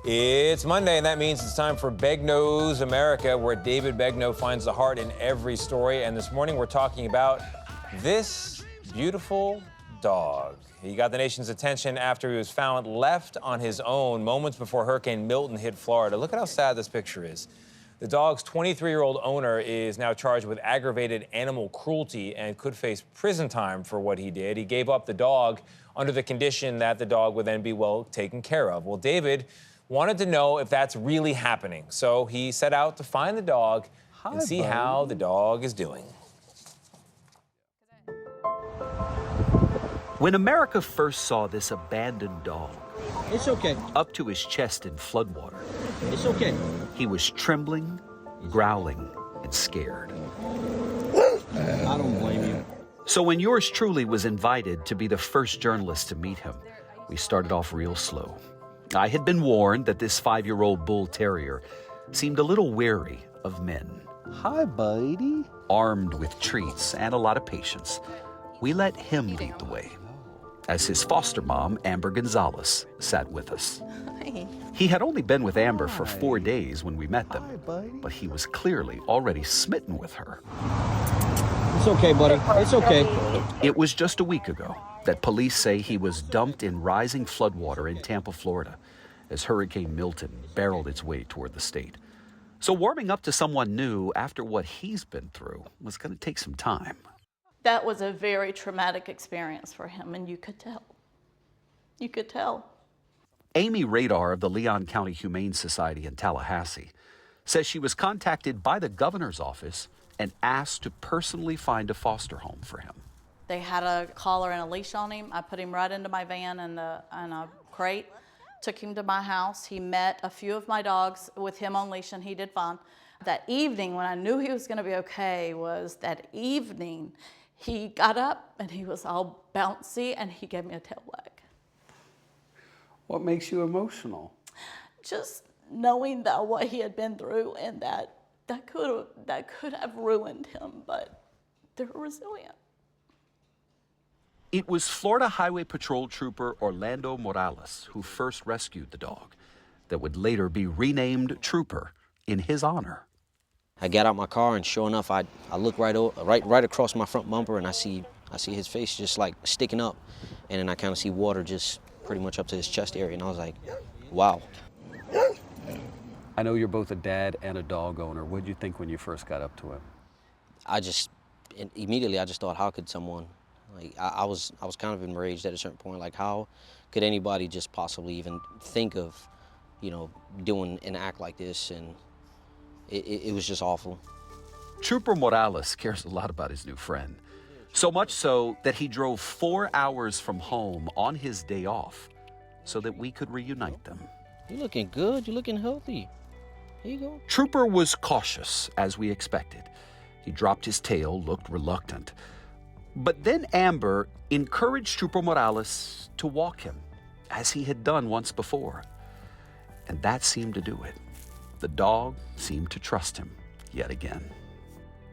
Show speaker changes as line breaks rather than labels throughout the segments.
It's Monday, and that means it's time for Begnaud's America, where David Begnaud finds the heart in every story. And this morning, we're talking about this beautiful dog. He got the nation's attention after he was found left on his own moments before Hurricane Milton hit Florida. Look at how sad this picture is. The dog's 23-year-old owner is now charged with aggravated animal cruelty and could face prison time for what he did. He gave up the dog under the condition that the dog would then be well taken care of. Well, David wanted to know if that's really happening. So he set out to find the dog and see how the dog is doing.
When America first saw this abandoned dog,
it's okay,
up to his chest in floodwater,
it's okay,
he was trembling, growling, and scared.
I don't blame you.
So when yours truly was invited to be the first journalist to meet him, we started off real slow. I had been warned that this 5-year-old bull terrier seemed a little wary of men.
Hi, buddy.
Armed with treats and a lot of patience, we let him lead the way, as his foster mom, Amber Gonzalez, sat with us.
Hi.
He had only been with Amber for 4 days when we met them, but he was clearly already smitten with her.
It's okay, buddy. It's okay.
It was just a week ago that police say he was dumped in rising floodwater in Tampa, Florida, as Hurricane Milton barreled its way toward the state. So warming up to someone new after what he's been through was going to take some time.
That was a very traumatic experience for him, and you could tell. You could tell.
Amy Radar of the Leon County Humane Society in Tallahassee says she was contacted by the governor's office and asked to personally find a foster home for him.
They had a collar and a leash on him. I put him right into my van in a crate, took him to my house. He met a few of my dogs with him on leash, and he did fine. That evening, when I knew he was going to be okay, was that evening he got up and he was all bouncy and he gave me a tail wag.
What makes you emotional?
Just knowing that what he had been through and that could have ruined him, but they're resilient.
It was Florida Highway Patrol Trooper Orlando Morales who first rescued the dog that would later be renamed Trooper in his honor.
I got out my car, and sure enough, I look right across my front bumper, and I see his face just like sticking up, and then I kind of see water just pretty much up to his chest area, and I was like, wow.
I know you're both a dad and a dog owner. What did you think when you first got up to him?
Immediately I just thought, how could someone, like I was kind of enraged at a certain point, like how could anybody just possibly even think of, doing an act like this, and it was just awful.
Trooper Morales cares a lot about his new friend, so much so that he drove 4 hours from home on his day off so that we could reunite them.
You're looking good, you're looking healthy. Here you go.
Trooper was cautious, as we expected. He dropped his tail, looked reluctant. But then Amber encouraged Trooper Morales to walk him, as he had done once before. And that seemed to do it. The dog seemed to trust him yet again.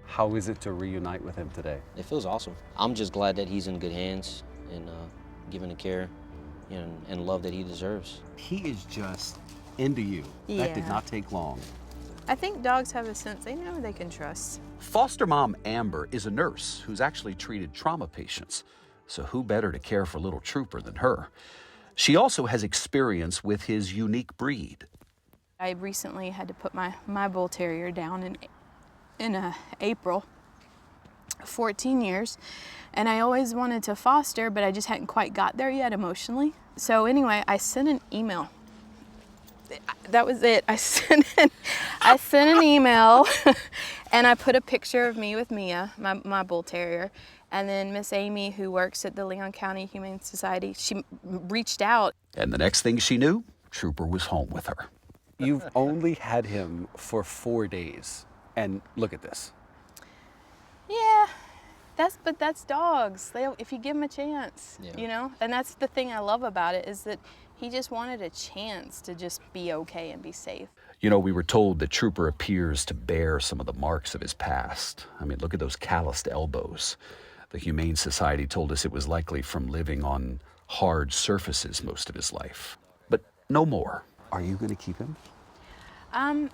How is it to reunite with him today?
It feels awesome. I'm just glad that he's in good hands and given the care and love that he deserves.
He is just into you.
Yeah.
That did not take long.
I think dogs have a sense, they know they can trust.
Foster mom Amber is a nurse who's actually treated trauma patients, so who better to care for little Trooper than her? She also has experience with his unique breed.
I recently had to put my bull terrier down in April, 14 years, and I always wanted to foster, but I just hadn't quite got there yet emotionally. So anyway, I sent an email. That was it. I sent an email and I put a picture of me with Mia, my bull terrier, and then Miss Amy, who works at the Leon County Humane Society, she reached out.
And the next thing she knew, Trooper was home with her.
You've only had him for 4 days, and look at this.
Yeah, that's dogs. If you give them a chance, and that's the thing I love about it, is that he just wanted a chance to just be okay and be safe.
We were told that Trooper appears to bear some of the marks of his past. I mean, look at those calloused elbows. The Humane Society told us it was likely from living on hard surfaces most of his life. But no more. Are you going to keep him?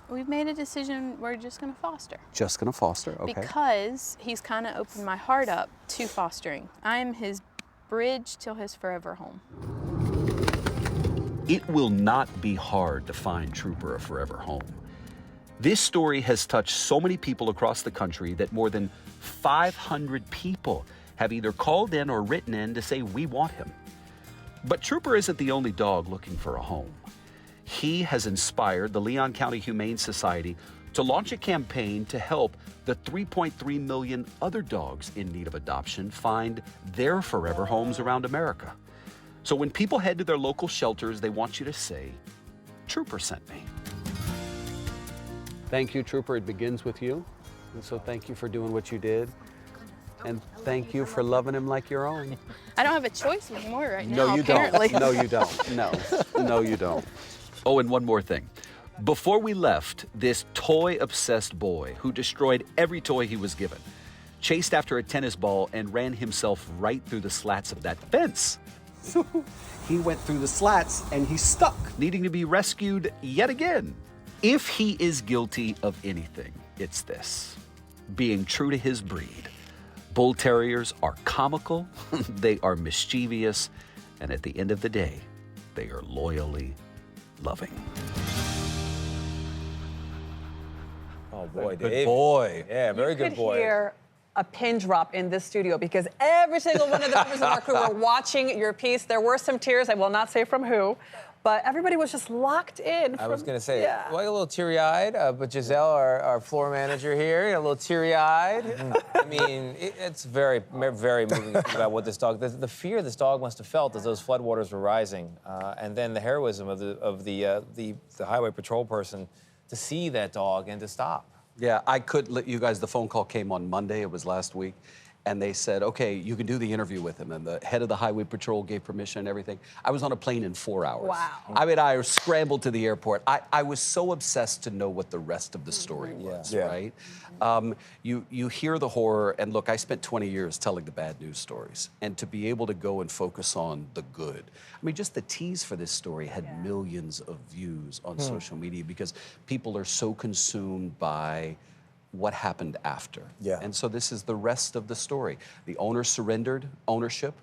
We've made a decision, we're just gonna foster.
Just going to foster, okay.
Because he's kind of opened my heart up to fostering. I am his bridge till his forever home.
It will not be hard to find Trooper a forever home. This story has touched so many people across the country that more than 500 people have either called in or written in to say we want him. But Trooper isn't the only dog looking for a home. He has inspired the Leon County Humane Society to launch a campaign to help the 3.3 million other dogs in need of adoption find their forever homes around America. So when people head to their local shelters, they want you to say, Trooper sent me.
Thank you, Trooper. It begins with you. And so thank you for doing what you did. And thank you for loving him like your own.
I don't have a choice anymore right now,
No, you
apparently.
don't. No, you don't. No, no, you don't.
Oh, and one more thing. Before we left, this toy-obsessed boy who destroyed every toy he was given chased after a tennis ball and ran himself right through the slats of that fence,
He went through the slats and he's stuck.
needing to be rescued yet again. If he is guilty of anything, it's this: being true to his breed. Bull Terriers are comical, they are mischievous, and at the end of the day, they are loyally loving.
Oh boy,
Good
Dave.
boy.
Yeah, very good boy.
You could hear a pin drop in this studio because every single one of the members of our crew were watching your piece. There were some tears, I will not say from who, but everybody was just locked in.
I was going to say,
yeah.
well, a little teary-eyed, but Giselle, our floor manager here, a little teary-eyed. I mean, it's very, very moving to think about what this dog, the fear this dog must have felt as those floodwaters were rising, and then the heroism of the highway patrol person to see that dog and to stop.
Yeah, I could let you guys, the phone call came on Monday, it was last week, and they said, okay, you can do the interview with him, and the head of the highway patrol gave permission and everything. I was on a plane in 4 hours.
Wow.
I mean, I scrambled to the airport. I was so obsessed to know what the rest of the story was,
Yeah.
right? You hear the horror, and look, I spent 20 years telling the bad news stories, and to be able to go and focus on the good. I mean, just the tease for this story had millions of views on social media because people are so consumed by what happened after.
Yeah.
And so this is the rest of the story. The owner surrendered ownership,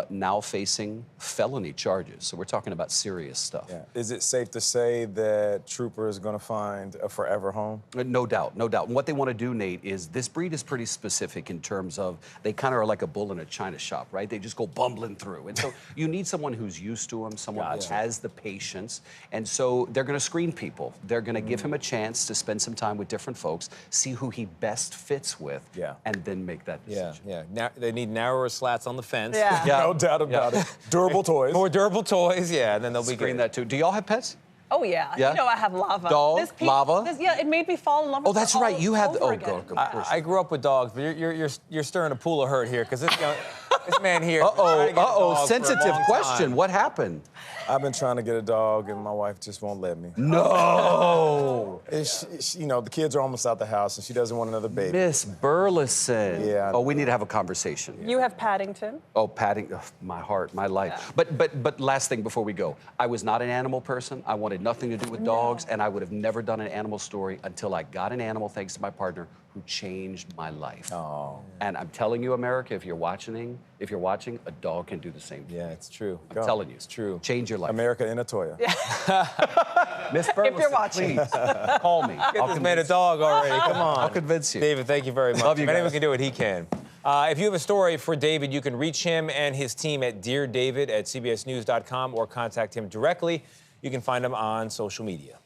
now facing felony charges. So we're talking about serious stuff.
Yeah. Is it safe to say that Trooper is going to find a forever home?
No doubt, no doubt. And what they want to do, Nate, is this breed is pretty specific in terms of they kind of are like a bull in a china shop, right? They just go bumbling through. And so you need someone who's used to them, someone who has the patience. And so they're going to screen people. They're going to give him a chance to spend some time with different folks, see who he best fits with, and then make that decision.
Yeah. Now they need narrower slats on the fence.
Yeah.
No doubt about it. Durable toys.
More durable toys, yeah, and then they'll be
Screen
good.
that too. Do y'all have pets?
Oh, yeah.
Yeah?
You know I have lava.
Dog? Lava?
Yeah, it made me fall in love with
Oh, that's
her
right.
all
You have the.
over
Oh,
again.
God, of course.
I grew up with dogs, but you're stirring a pool of hurt here because this man here.
Sensitive question. What happened?
I've been trying to get a dog, and my wife just won't let me.
No.
You know, the kids are almost out the house, and she doesn't want another baby.
Miss Burleson.
Yeah.
Oh, we need to have a conversation.
You have Paddington.
Oh, patting, my heart, my life. But last thing before we go, I was not an animal person. I wanted nothing to do with dogs, and I would have never done an animal story until I got an animal, thanks to my partner, who changed my life.
Oh.
And I'm telling you, America, if you're watching, a dog can do the same thing.
Yeah, it's true.
I'm telling you,
It's true.
Change your life.
America in a Toya.
Miss Burleson,
If you're watching.
please call me.
Get this man a dog already. Come on.
I'll convince you.
David, thank you very much.
Love you
If anyone
guys.
can do it, he can. If you have a story for David, you can reach him and his team at deardavid@cbsnews.com or contact him directly. You can find him on social media.